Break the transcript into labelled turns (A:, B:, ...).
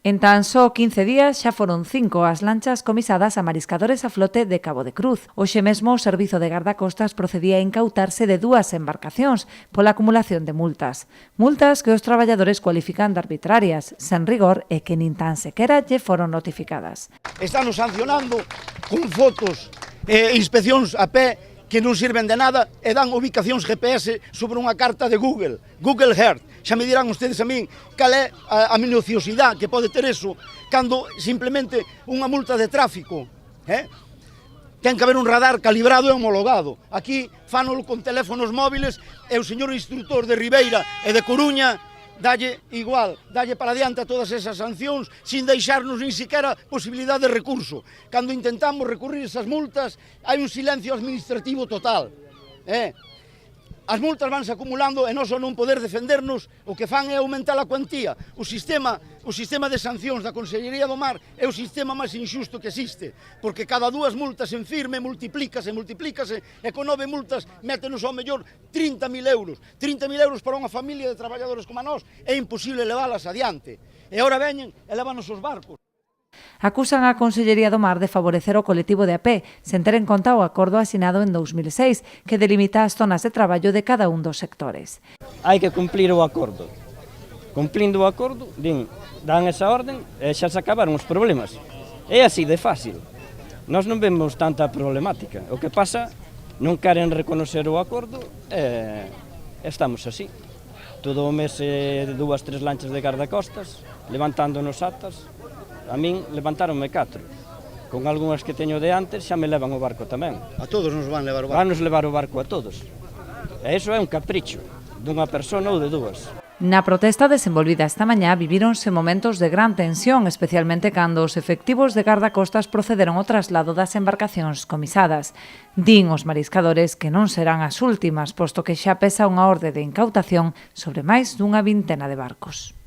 A: En tan só 15 días xa foron 5 as lanchas comisadas a mariscadores a flote de Cabo de Cruz. Hoxe mesmo o Servizo de Gardacostas procedía a incautarse de 2 embarcacións pola acumulación de multas. Multas que os traballadores cualifican de arbitrarias, sen rigor e que nin tan sequera lle foron notificadas.
B: Están sancionando con fotos e inspeccións a pé que non sirven de nada e dan ubicacións GPS sobre unha carta de Google Earth. Xa me dirán ustedes a min cal é a minuciosidade que pode ter eso cando simplemente unha multa de tráfico. Ten que haber un radar calibrado e homologado. Aquí fánolo con teléfonos móviles e o señor instructor de Ribeira e de Coruña dalle igual, dalle para diante a todas esas sancións sin deixarnos nin siquiera posibilidade de recurso. Cando intentamos recurrir esas multas, hai un silencio administrativo total. As multas vanse acumulando e nós ao non poder defendernos o que fan é aumentar a cuantía. O sistema de sancións da Consellería do Mar é o sistema máis injusto que existe, porque cada 2 multas en firme multiplícase e con 9 multas métenos ao mellor 30.000 euros. 30.000 euros para unha familia de traballadores como a nós é imposible leválas adiante. E agora veñen e levanos os barcos.
A: Acusan a Consellería do Mar de favorecer o colectivo de a pé, sen ter en conta o acordo asinado en 2006, que delimita as zonas de traballo de cada un dos sectores.
C: Hai que cumplir o acordo. Cumplindo o acordo, dan esa orden e xa se acabaron os problemas. É así de fácil. Nós non vemos tanta problemática. O que pasa, non queren reconocer o acordo e estamos así. Todo o mes 2, 3 lanchas de gardacostas, levantándonos atas. A min levantáronme 4. Con algunhas que teño de antes xa me levan o barco tamén.
B: A todos nos van levar o barco?
C: Vanos levar o barco a todos. E iso é un capricho dunha persona ou de 2.
A: Na protesta desenvolvida esta mañá vivíronse momentos de gran tensión, especialmente cando os efectivos de gardacostas procederon ao traslado das embarcacións comisadas. Din os mariscadores que non serán as últimas, posto que xa pesa unha orde de incautación sobre máis dunha vintena de barcos.